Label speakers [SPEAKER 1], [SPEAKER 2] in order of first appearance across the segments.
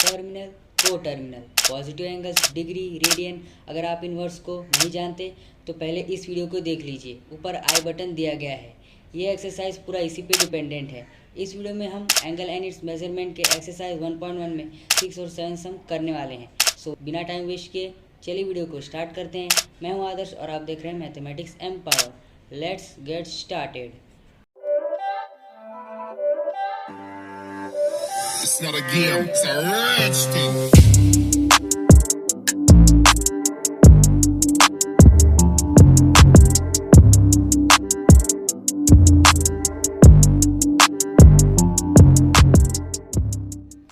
[SPEAKER 1] Terminal, को terminal, positive angles, degree, radian. अगर आप इन वर्ड्स को नहीं जानते तो पहले इस वीडियो को देख लीजिए, ऊपर आई बटन दिया गया है। ये एक्सरसाइज पूरा इसी पे डिपेंडेंट है। इस वीडियो में हम एंगल एंड इट्स मेजरमेंट के एक्सरसाइज 1.1 में 6 और 7 सम करने वाले हैं। सो बिना टाइम वेस्ट किए चलिए वीडियो को स्टार्ट करते हैं। मैं हूं आदर्श और आप देख रहे हैं mathematics empower. Let's get started.
[SPEAKER 2] It's not a game, it's a rich thing.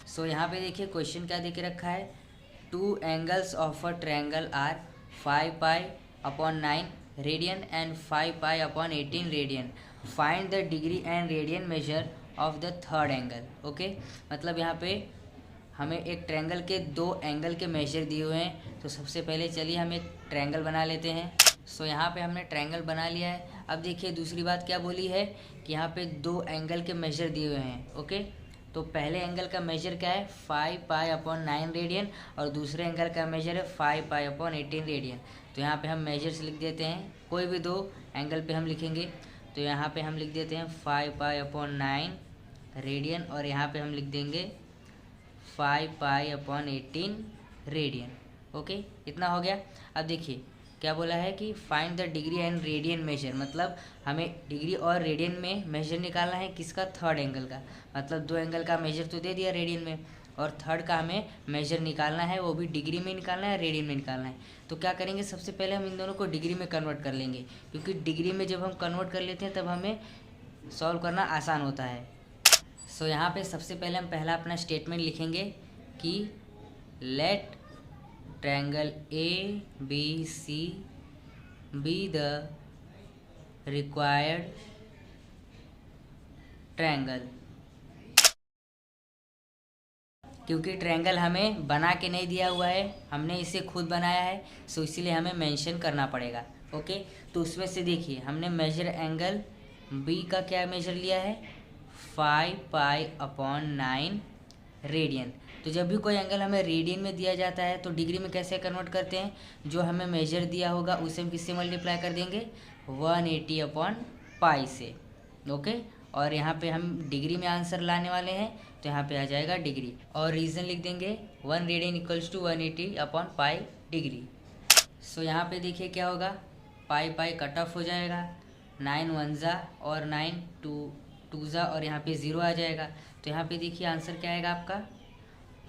[SPEAKER 1] So यहाँ पे देखिए क्वेश्चन क्या देके रखा है। Two angles of a triangle are 5 pi upon 9 radian and 5 pi upon 18 radian. Find the degree and radian measure of the third angle. Okay, मतलब यहाँ पे हमें एक ट्रायंगल के दो एंगल के मेजर दिए हुए हैं। तो सबसे पहले चलिए हम एक ट्रायंगल बना लेते हैं। सो यहाँ पे हमने ट्रायंगल बना लिया है। अब देखिए दूसरी बात क्या बोली है कि यहाँ पे दो एंगल के मेजर दिए हुए हैं। ओके, तो पहले एंगल का मेजर क्या है 5 पाई अपॉन 9 रेडियन और दूसरे एंगल का मेजर है 5 पाई अपॉन 18 रेडियन। तो यहाँ पे हम मेजर्स लिख देते हैं, कोई भी दो एंगल पे हम लिखेंगे। तो यहाँ पे हम लिख देते हैं 5 पाई अपॉन 9 रेडियन और यहाँ पे हम लिख देंगे 5 पाई अपॉन 18 रेडियन। ओके, इतना हो गया। अब देखिए क्या बोला है कि find the degree and radian major, मतलब हमें डिग्री और रेडियन में मेजर निकालना है किसका, थर्ड एंगल का। मतलब दो एंगल का मेजर तो दे दिया रेडियन में, और थर्ड का हमें मेजर निकालना है, वो भी डिग्री में निकालना है, रेडियन में निकालना है। तो क्या करेंगे, सबसे पहले हम इन दोनों को डिग्री में कन्वर्ट कर लेंगे, क्योंकि डिग्री में जब हम कन्वर्ट कर लेते हैं तब हमें सॉल्व करना आसान होता है। सो यहाँ पे सबसे पहले हम पहला अपना स्टेटमेंट लिखेंगे कि let triangle A B C be the required triangle. क्योंकि ट्रायंगल हमें बना के नहीं दिया हुआ है, हमने इसे खुद बनाया है, सो इसीलिए हमें मेंशन करना पड़ेगा। ओके, तो उसमें से देखिए हमने मेजर एंगल बी का क्या मेजर लिया है 5 पाई अपॉन 9 रेडियन। तो जब भी कोई एंगल हमें रेडियन में दिया जाता है तो डिग्री में कैसे कन्वर्ट करते हैं, जो हमें मेजर दिया होगा उसे हम किससे मल्टीप्लाई कर देंगे 180 अपॉन पाई से। ओके, और यहाँ पे हम डिग्री में आंसर लाने वाले हैं, तो यहाँ पे आ जाएगा डिग्री और रीज़न लिख देंगे 1 radian equals to 180 upon pi degree. So यहाँ पे देखिए क्या होगा, पाई पाई कट ऑफ हो जाएगा, 9 1 जा और 9 2 जा और यहाँ पे 0 आ जाएगा। तो यहाँ पे देखिए आंसर क्या आएगा आपका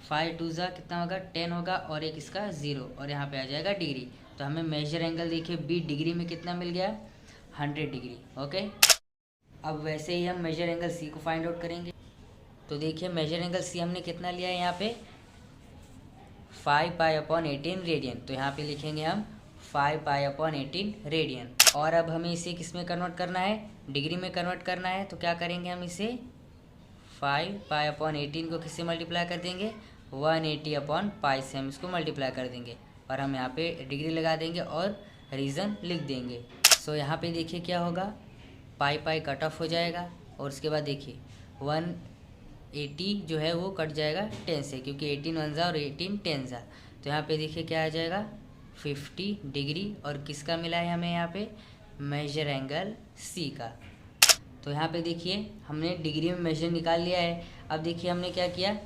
[SPEAKER 1] 5 2 जा कितना होगा 10 होगा और एक इसका 0 और यहाँ पे आ जाएगा डिग्री। तो हमें मेजर एंगल देखिए बी डिग्री में कितना मिल गया 100 डिग्री। ओके, अब वैसे ही हम मेजर एंगल सी को फाइंड आउट करेंगे। तो देखिए मेजर एंगल सी हमने कितना लिया है यहाँ पे 5 पाई अपॉन 18 रेडियन। तो यहाँ पे लिखेंगे हम 5 पाई अपॉन 18 रेडियन। और अब हमें इसे किस में कन्वर्ट करना है, डिग्री में कन्वर्ट करना है। तो क्या करेंगे हम इसे 5 पाई अपॉन 18 को किससे मल्टीप्लाई कर देंगे 180 अपॉन पाई से हम इसको मल्टीप्लाई कर देंगे और हम यहाँ पे डिग्री लगा देंगे और रीज़न लिख देंगे। सो यहाँ पे देखिए क्या होगा, पाई पाई कट ऑफ हो जाएगा और उसके बाद देखिए 180 जो है वो कट जाएगा 10 से, क्योंकि 18 1 जा और 18 10 जा। तो यहाँ पे देखिए क्या आ जाएगा 50 डिग्री और किसका मिला है हमें यहाँ पे मेजर एंगल सी का। तो यहाँ पे देखिए हमने डिग्री में मेजर निकाल लिया है। अब देखिए हमने क्या किया,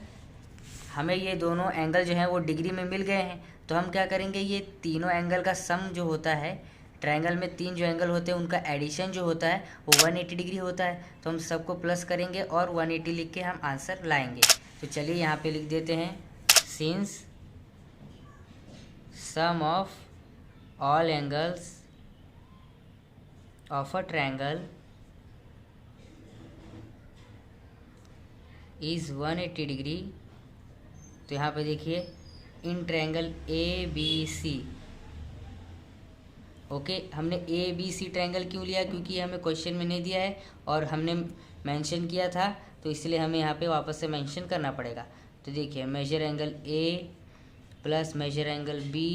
[SPEAKER 1] हमें ये दोनों एंगल जो हैं वो डिग्री में मिल गए हैं। तो हम क्या करेंगे, ये तीनों एंगल का सम जो होता है, ट्रायंगल में 3 जो एंगल होते हैं उनका एडिशन जो होता है वो 180 डिग्री होता है। तो हम सबको प्लस करेंगे और 180 लिख के हम आंसर लाएंगे। तो चलिए यहाँ पे लिख देते हैं since sum of all angles of a triangle is 180 degree. तो यहाँ पे देखिए in triangle A B C. Okay, हमने ए बी सी ट्रायंगल क्यों लिया, क्योंकि हमें क्वेश्चन में नहीं दिया है और हमने मेंशन किया था, तो इसलिए हमें यहाँ पे वापस से मेंशन करना पड़ेगा। तो देखिए measure angle A plus measure angle B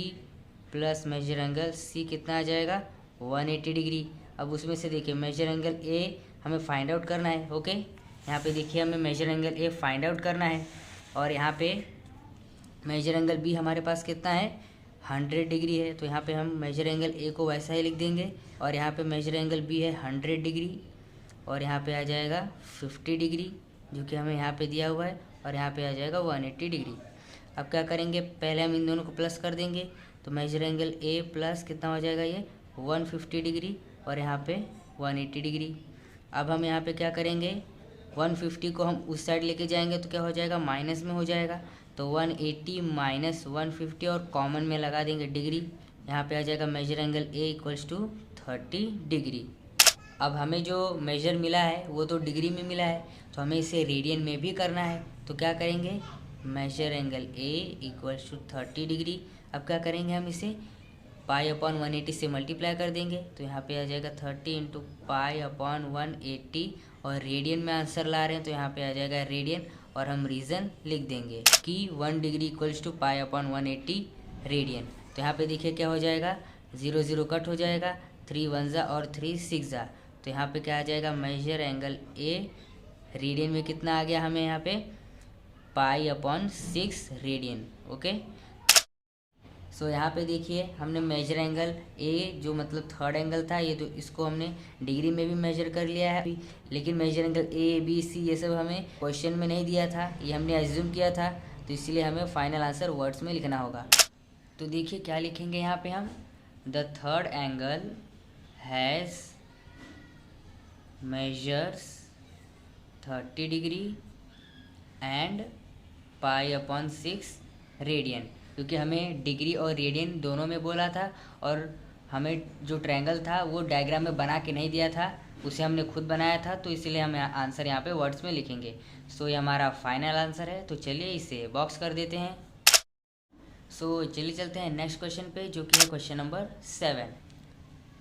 [SPEAKER 1] plus measure angle C कितना आ जाएगा 180 डिग्री। अब उसमें से देखिए मेजर एंगल ए हमें फाइंड आउट करना है। ओके, यहाँ पे देखिए हमें measure angle A find out करना है और यहाँ पे मेजर एंगल बी हमारे पास कितना है 100 डिग्री है, तो यहाँ पे हम मेजर एंगल ए को वैसा ही लिख देंगे और यहाँ पे मेजर एंगल बी है 100 डिग्री और यहाँ पे आ जाएगा 50 डिग्री जो कि हमें यहाँ पे दिया हुआ है और यहाँ पे आ जाएगा 180 डिग्री। अब क्या करेंगे, पहले हम इन दोनों को प्लस कर देंगे तो मेजर एंगल ए प्लस कितना हो जाएगा ये 150 डिग्री और यहाँ पे 180 डिग्री। अब हम यहाँ पे क्या करेंगे 150 को हम उस साइड लेके जाएंगे तो क्या हो जाएगा माइनस में हो जाएगा, तो 180 माइनस 150 और कॉमन में लगा देंगे डिग्री, यहाँ पे आ जाएगा measure angle A equals to 30 degree. अब हमें जो मेजर मिला है वो तो डिग्री में मिला है, तो हमें इसे रेडियन में भी करना है, तो क्या करेंगे measure angle A equals to 30 degree. अब क्या करेंगे हम इसे पाई अपॉन 180 से मल्टीप्लाई कर देंगे, तो यहाँ पे आ जाएगा 30 इंटू पाई अपॉन 180 और रेडियन में आंसर ला रहे हैं तो यहाँ पे आ जाएगा रेडियन और हम रीज़न लिख देंगे कि 1 degree equals to pi upon 180 radian. तो यहाँ पे देखिए क्या हो जाएगा 0 0 कट हो जाएगा, 3 1 जा और 3 6 जा, तो यहाँ पे क्या आ जाएगा मेजर एंगल ए रेडियन में कितना आ गया हमें यहाँ पे पाई अपॉन 6 रेडियन। ओके, सो यहाँ पे देखिए हमने मेजर एंगल ए जो मतलब थर्ड एंगल था ये, तो इसको हमने डिग्री में भी मेजर कर लिया है, लेकिन measure angle A B C ये सब हमें क्वेश्चन में नहीं दिया था, ये हमने एज्यूम किया था, तो इसलिए हमें फाइनल आंसर वर्ड्स में लिखना होगा। तो देखिए क्या लिखेंगे यहाँ पे हम, the third angle has measures 30 degree and pi upon 6 radian, क्योंकि हमें डिग्री और रेडियन दोनों में बोला था और हमें जो ट्रायंगल था वो डायग्राम में बना के नहीं दिया था, उसे हमने खुद बनाया था, तो इसलिए हम आंसर यहाँ पे वर्ड्स में लिखेंगे। सो ये हमारा फाइनल आंसर है, तो चलिए इसे बॉक्स कर देते हैं। सो चलिए चलते हैं नेक्स्ट क्वेश्चन पे जो कि है क्वेश्चन नंबर 7।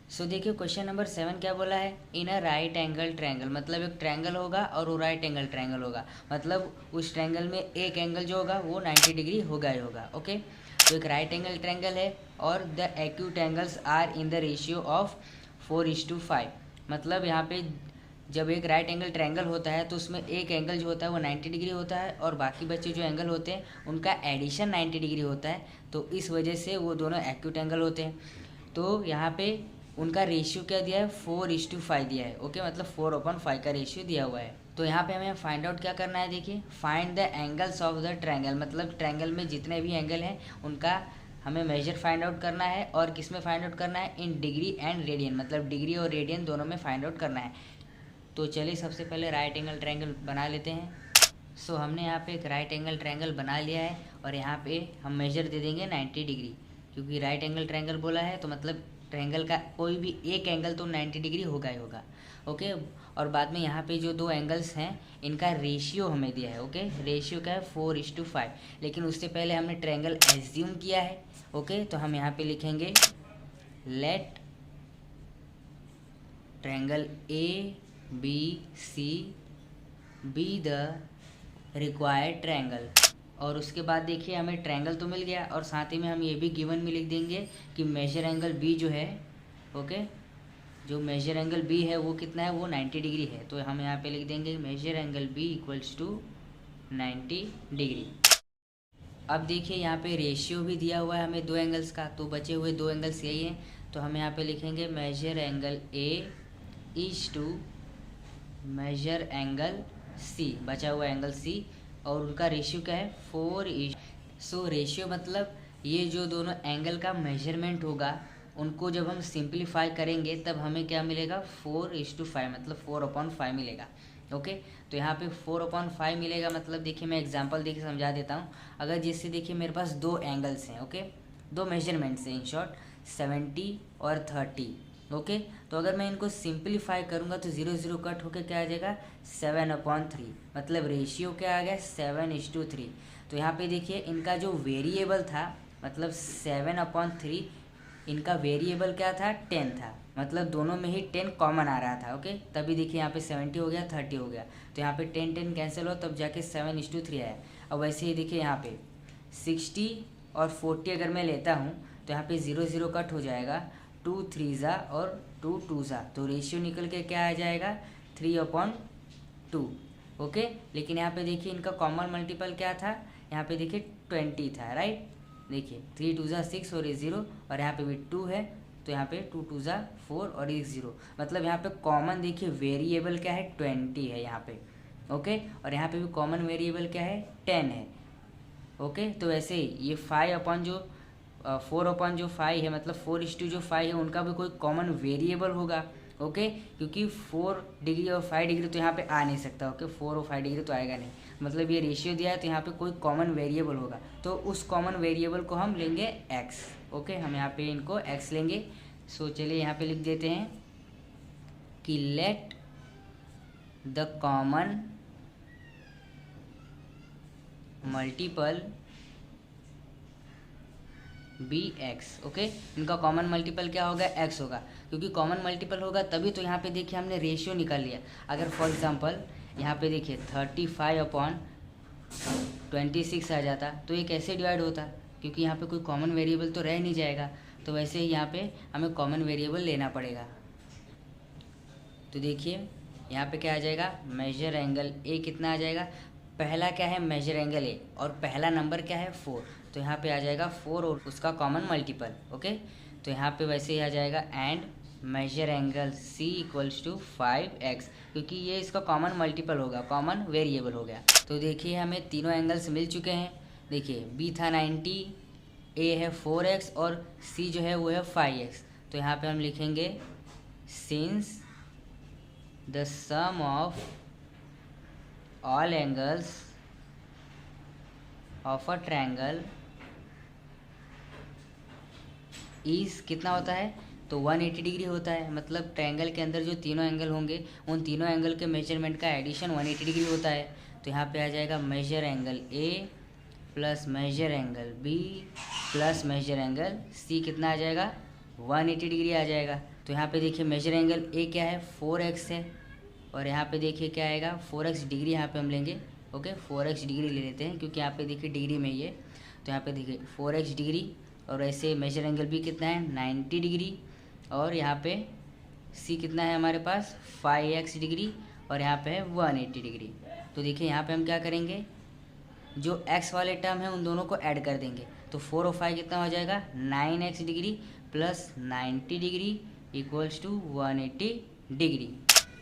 [SPEAKER 1] सो देखिए क्वेश्चन नंबर 7 क्या बोला है, इन अ राइट एंगल ट्रायंगल, मतलब एक ट्रायंगल होगा और वो राइट एंगल ट्रायंगल होगा, मतलब उस ट्रायंगल में एक एंगल जो होगा वो 90 डिग्री होगा ही होगा। ओके, तो एक राइट एंगल ट्रायंगल है और the acute angles are in the ratio of 4:5, मतलब यहाँ पे जब एक राइट एंगल ट्रायंगल होता है तो उसमें एक एंगल जो होता है वो 90 डिग्री होता है और बाकी बचे जो एंगल होते हैं उनका एडिशन 90 डिग्री होता है, तो इस वजह से वो दोनों एक्यूट एंगल होते हैं। तो यहाँ पे उनका रेशियो क्या दिया है 4:5 दिया है। ओके, मतलब 4/5 का रेशियो दिया हुआ है। तो यहाँ पे हमें फाइंड आउट क्या करना है, देखिए find the angles of the triangle, मतलब ट्रायंगल में जितने भी एंगल हैं उनका हमें मेजर फाइंड आउट करना है और किस में फाइंड आउट करना है, इन डिग्री एंड रेडियन, मतलब डिग्री और रेडियन दोनों में फाइंड आउट करना है। तो चलिए सबसे पहले राइट एंगल ट्रायंगल बना लेते हैं। सो हमने यहाँ पे एक राइट एंगल ट्रायंगल बना लिया है और यहाँ पे हम मेजर दे देंगे 90 डिग्री, क्योंकि राइट एंगल ट्रायंगल बोला है तो मतलब ट्रायंगल का कोई भी एक एंगल तो 90 डिग्री होगा ही होगा। ओके, और बाद में यहाँ पे जो दो एंगल्स हैं इनका रेशियो हमें दिया है। ओके, रेशियो क्या है 4:5, लेकिन उससे पहले हमने ट्रायंगल एज्यूम किया है। ओके, तो हम यहाँ पे लिखेंगे let triangle A B C be the required triangle, और उसके बाद देखिए हमें ट्रायंगल तो मिल गया और साथ ही में हम ये भी गिवन में लिख देंगे कि मेजर एंगल बी जो है, ओके, जो मेजर एंगल बी है वो कितना है, वो 90 डिग्री है, तो हम यहाँ पे लिख देंगे measure angle B equals to 90 degree. अब देखिए यहाँ पे रेशियो भी दिया हुआ है हमें दो एंगल्स का, तो बचे हुए दो एंगल्स यही हैं, तो हम यहाँ पे लिखेंगे measure angle A is two measure angle C, बचा हुआ एंगल सी, और उनका रेशियो क्या है 4:। सो रेशियो मतलब ये जो दोनों एंगल का मेजरमेंट होगा उनको जब हम सिंप्लीफाई करेंगे तब हमें क्या मिलेगा 4:5, मतलब 4/5 मिलेगा। ओके, तो यहाँ पे 4/5 मिलेगा, मतलब देखिए मैं एग्जांपल देके समझा देता हूँ। अगर जैसे देखिए मेरे पास दो एंगल्स हैं, ओके, दो मेजरमेंट्स हैं इन शॉर्ट 70 और 30। ओके, तो अगर मैं इनको सिंप्लीफाई करूँगा तो 0 0 कट होकर क्या आ जाएगा 7/3, मतलब रेशियो क्या आ गया 7:3। तो यहाँ पे देखिए इनका जो वेरिएबल था, मतलब 7/3, इनका वेरिएबल क्या था 10 था, मतलब दोनों में ही 10 कॉमन आ रहा था। ओके, तभी देखिए यहाँ पे 70 हो गया 30 हो गया, तो यहाँ पे 10 कैंसिल हो तब जाके 7:3 आया। अब वैसे ही देखिए यहाँ पे 60 और 40 अगर मैं लेता हूँ तो यहाँ पे 0 0 कट हो जाएगा, 2 3 जा और 2 2 जा, तो रेशियो निकल के क्या आ जाएगा 3/2। ओके, लेकिन यहाँ पे देखिए इनका कॉमन मल्टीपल क्या था, यहाँ पे देखिए 20 था, राइट। देखिए 3 2 6 और ये 0, और यहाँ पे भी 2 है, तो यहाँ पे 2 2 4 और ये 0, मतलब यहाँ पे कॉमन देखिए वेरिएबल क्या है, 20 है यहाँ पे, ओके। और यहाँ पे भी कॉमन वेरिएबल क्या है, 10 है, ओके। तो वैसे ही ये 4 अपन जो 5 है, मतलब 4:5 है, उनका भी कोई कॉमन वेरिएबल होगा, ओके। क्योंकि 4 डिग्री और 5 डिग्री तो यहाँ पे आ नहीं सकता, ओके। 4 और 5 डिग्री तो आएगा नहीं, मतलब ये रेशियो दिया है, तो यहाँ पे कोई कॉमन वेरिएबल होगा, तो उस कॉमन वेरिएबल को हम लेंगे x, ओके। हम यहाँ पे इनको x लेंगे। सो चलिए यहाँ पे लिख देते हैं कि let the common multiple be x, okay. इनका कॉमन मल्टीपल क्या होगा, x होगा, क्योंकि कॉमन मल्टीपल होगा तभी तो यहाँ पे देखिए हमने रेशियो निकाल लिया। अगर फॉर एग्जांपल यहाँ पे देखिए 35/26 आ जाता तो ये कैसे डिवाइड होता, क्योंकि यहाँ पे कोई कॉमन वेरिएबल तो रह नहीं जाएगा, तो वैसे ही यहाँ पे हमें कॉमन वेरिएबल लेना पड़ेगा। तो देखिए यहाँ पे क्या आ जाएगा, मेजर एंगल ए कितना आ जाएगा, पहला क्या है मेजर एंगल ए और पहला नंबर क्या है 4, तो यहाँ पे आ जाएगा 4 और उसका कॉमन मल्टीपल, ओके। तो यहाँ पे वैसे ही आ जाएगा and measure angle C equals to 5x, क्योंकि ये इसका कॉमन मल्टीपल होगा, कॉमन वेरिएबल हो गया। तो देखिए हमें तीनों एंगल्स मिल चुके हैं। देखिए बी था 90, ए है 4x और सी जो है वो है 5x। तो यहाँ पे हम लिखेंगे since the sum of all angles of a triangle is कितना होता है, तो 180 डिग्री होता है, मतलब ट्रायंगल के अंदर जो तीनों एंगल होंगे उन तीनों एंगल के मेजरमेंट का एडिशन 180 डिग्री होता है। तो यहाँ पे आ जाएगा measure angle A plus measure angle B plus measure angle C कितना आ जाएगा, 180 डिग्री आ जाएगा। तो यहाँ पे देखिए मेजर एंगल ए क्या है, 4x है, और यहाँ पे देखिए क्या आएगा 4x डिग्री, यहाँ पे हम लेंगे, ओके। 4x डिग्री ले लेते हैं क्योंकि यहाँ पे देखिए डिग्री में ये, तो यहाँ पे देखिए 4x डिग्री, और ऐसे मेजर एंगल भी कितना है 90 डिग्री, और यहाँ पे सी कितना है हमारे पास 5x डिग्री, और यहाँ पे है 180 डिग्री। तो देखिए यहाँ पे हम क्या करेंगे, जो x वाले टर्म है उन दोनों को ऐड कर देंगे, तो 4 और 5 कितना हो जाएगा 9x degree plus 90 degree equals to 180 degree.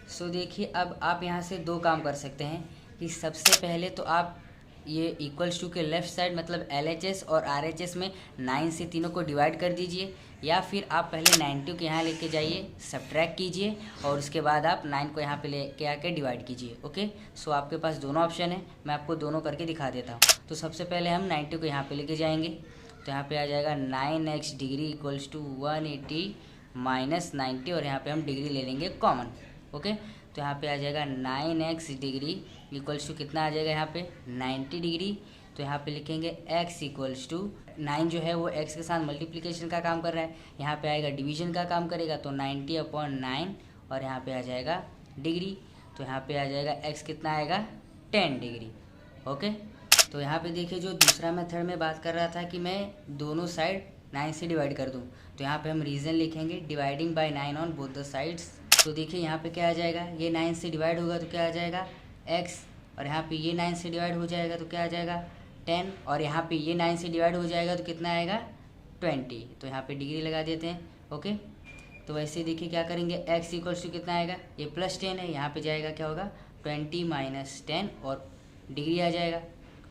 [SPEAKER 1] So देखिए अब आप यहाँ से दो काम कर सकते हैं कि सबसे पहले तो आप ये इक्वल्स टू के लेफ़्ट साइड मतलब LHS और RHS में 9 से तीनों को डिवाइड कर दीजिए, या फिर आप पहले 90 को यहाँ लेके जाइए, सब्ट्रैक्ट कीजिए, और उसके बाद आप 9 को यहाँ पे लेके आके डिवाइड कीजिए, ओके। सो आपके पास दोनों ऑप्शन है, मैं आपको दोनों करके दिखा देता हूँ। तो सबसे पहले हम 90 को यहाँ पे लेके जाएंगे, तो यहाँ पे आ जाएगा 9x degree equals to 180 minus 90, और यहाँ पे हम डिग्री ले लेंगे कॉमन, ओके। तो यहाँ पे आ जाएगा 9x डिग्री इक्वल्स टू कितना आ जाएगा यहाँ पे 90 डिग्री। तो यहाँ पे लिखेंगे x इक्वल्स टू 9 जो है वो x के साथ मल्टीप्लिकेशन का काम कर रहा है, यहाँ पे आएगा डिवीजन का काम करेगा, तो 90/9, और यहाँ पे आ जाएगा डिग्री, तो यहाँ पे आ जाएगा x कितना आएगा 10 डिग्री, ओके। तो यहाँ पे देखिए जो दूसरा मेथड में बात कर रहा था कि मैं दोनों साइड 9 से डिवाइड कर दूँ, तो यहाँ पे हम रीज़न लिखेंगे dividing by 9 on both the sides. तो देखिए यहाँ पे क्या आ जाएगा, ये 9 से डिवाइड होगा तो क्या आ जाएगा x, और यहाँ पे ये 9 से डिवाइड हो जाएगा तो क्या आ जाएगा 10, और यहाँ पे ये 9 से डिवाइड हो जाएगा तो कितना आएगा 20। तो यहाँ पे डिग्री लगा देते हैं, ओके। तो वैसे देखिए क्या करेंगे, x इक्वल्स टू कितना आएगा, ये +10 है, यहाँ पे जाएगा क्या होगा 20 माइनस 10 और डिग्री आ जाएगा,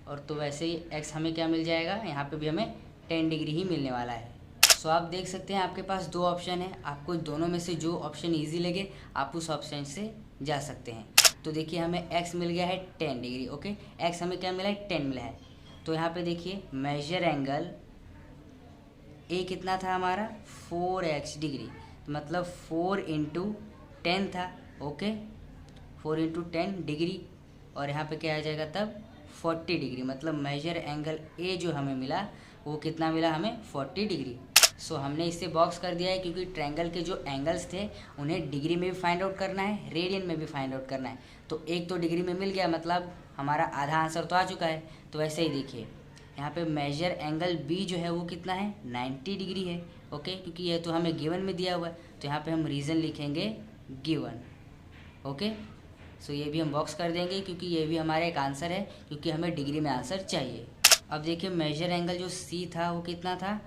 [SPEAKER 1] और तो वैसे ही x हमें क्या मिल जाएगा, यहाँ पे भी हमें 10 डिग्री ही मिलने वाला है। सो आप देख सकते हैं आपके पास दो ऑप्शन है, आपको दोनों में से जो ऑप्शन ईजी लगे आप उस ऑप्शन से जा सकते हैं। तो देखिए हमें x मिल गया है 10 डिग्री, ओके। x हमें क्या मिला है 10 मिला है। तो यहाँ पे देखिए मेजर एंगल a कितना था हमारा 4x डिग्री, तो मतलब 4 इंटू 10 था, ओके। 4 इंटू 10 डिग्री, और यहाँ पे क्या आ जाएगा तब 40 डिग्री, मतलब मेजर एंगल a जो हमें मिला वो कितना मिला हमें 40 डिग्री। सो हमने इससे बॉक्स कर दिया है क्योंकि ट्रायंगल के जो एंगल्स थे उन्हें डिग्री में भी फाइंड आउट करना है, रेडियन में भी फाइंड आउट करना है। तो एक तो डिग्री में मिल गया, मतलब हमारा आधा आंसर तो आ चुका है। तो वैसे ही देखिए यहाँ पे मेजर एंगल बी जो है वो कितना है 90 डिग्री है, ओके, क्योंकि ये तो हमें गिवन में दिया हुआ है। तो यहाँ पे हम रीज़न लिखेंगे गिवन, ओके। सो ये भी हम बॉक्स कर देंगे क्योंकि ये भी हमारा एक आंसर है, क्योंकि हमें डिग्री में आंसर चाहिए। अब देखिए मेजर एंगल जो सी था वो कितना था,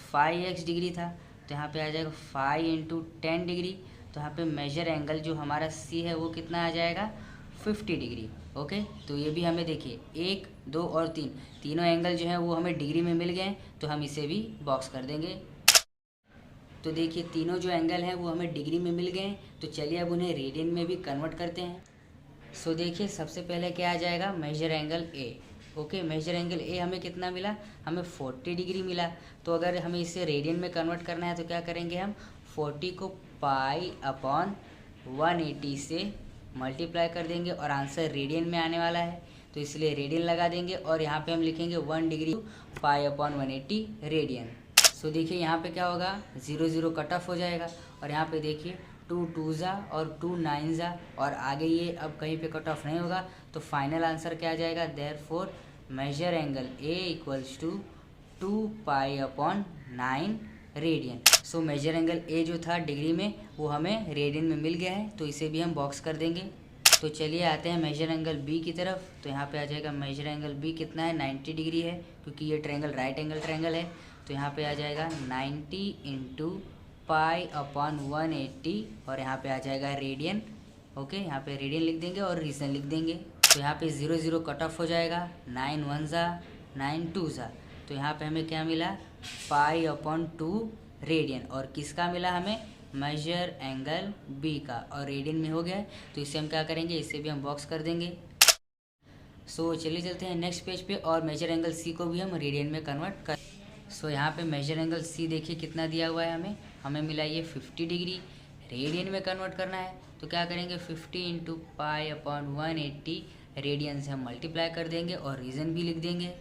[SPEAKER 1] 5x डिग्री था। तो यहाँ पे आ जाएगा 5 इंटू 10 डिग्री। तो यहाँ पे मेजर एंगल जो हमारा सी है वो कितना आ जाएगा, 50 डिग्री। ओके, तो ये भी हमें देखिए 1, 2 और 3 तीनों एंगल जो है वो हमें डिग्री में मिल गए, तो हम इसे भी बॉक्स कर देंगे। तो देखिए तीनों जो एंगल हैं वो हमें डिग्री में मिल गए, तो चलिए अब उन्हें रेडियन में भी कन्वर्ट करते हैं। सो देखिए सबसे पहले क्या आ जाएगा, measure angle A. Okay, measure angle A हमें कितना मिला, हमें 40 डिग्री मिला। तो अगर हमें इसे रेडियन में कन्वर्ट करना है तो क्या करेंगे, हम 40 को पाई अपॉन 180 से मल्टीप्लाई कर देंगे और आंसर रेडियन में आने वाला है, तो इसलिए रेडियन लगा देंगे और यहाँ पे हम लिखेंगे 1 डिग्री पाई अपॉन 180 रेडियन। सो देखिए यहाँ पे क्या होगा, 0 0 कट ऑफ हो जाएगा और यहाँ पे देखिए 2 2 ज़ा और 2 9 ज़ा और आगे ये अब कहीं पे कट ऑफ नहीं होगा, तो फाइनल आंसर क्या आ जाएगा, therefore measure angle A equals to 2 pi upon 9 radian. So measure angle A जो था डिग्री में वो हमें रेडियन में मिल गया है, तो इसे भी हम बॉक्स कर देंगे। तो चलिए आते हैं मेजर एंगल बी की तरफ। तो यहाँ पे आ जाएगा मेजर एंगल बी कितना है, 90 डिग्री है, क्योंकि ये ट्रायंगल राइट एंगल ट्रायंगल है। तो यहाँ पे आ जाएगा 90 इंटू पाई अपॉन 180 और यहाँ पे आ जाएगा रेडियन। ओके, यहाँ पे रेडियन लिख देंगे और रीजन लिख देंगे। तो यहाँ पे 0 0 कट ऑफ हो जाएगा, 9 1 ज़ा 9 2 ज़ा। तो यहाँ पे हमें क्या मिला, पाई अपॉन 2 रेडियन, और किसका मिला हमें, मेजर एंगल बी का, और रेडियन में हो गया। तो इसे हम क्या करेंगे, इसे भी हम बॉक्स कर देंगे। सो चलिए चलते हैं नेक्स्ट पेज पे और मेजर एंगल सी को भी हम रेडियन में कन्वर्ट कर। सो यहाँ पे मेजर एंगल सी देखिए कितना दिया हुआ है, हमें मिला ये 50 डिग्री। रेडियन में कन्वर्ट करना है तो क्या करेंगे, 50 इंटू पाई अपॉन 180 रेडियन से हम मल्टीप्लाई कर देंगे और रीज़न भी लिख देंगे।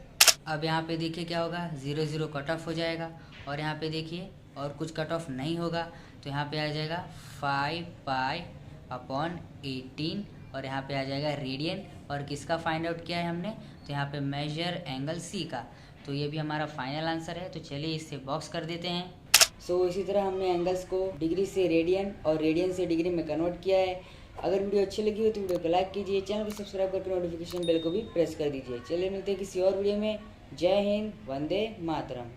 [SPEAKER 1] अब यहाँ पे देखिए क्या होगा, 0 0 कट ऑफ हो जाएगा और यहाँ पे देखिए और कुछ कट ऑफ नहीं होगा, तो यहाँ पे आ जाएगा 5 पाई अपॉन 18 और यहाँ पे आ जाएगा रेडियन। और किसका फाइंड आउट किया है हमने, तो यहाँ पे मेजर एंगल सी का। तो ये भी हमारा फाइनल आंसर है, तो चलिए इसे बॉक्स कर देते हैं। सो इसी तरह हमने एंगल्स को डिग्री से रेडियन और रेडियन से डिग्री में कन्वर्ट किया है। अगर वीडियो अच्छी लगी हो तो वीडियो को लाइक कीजिए, चैनल को सब्सक्राइब करके नोटिफिकेशन बेल को भी प्रेस कर दीजिए। चलिए मिलते हैं किसी और वीडियो में। जय हिंद, वंदे मातरम।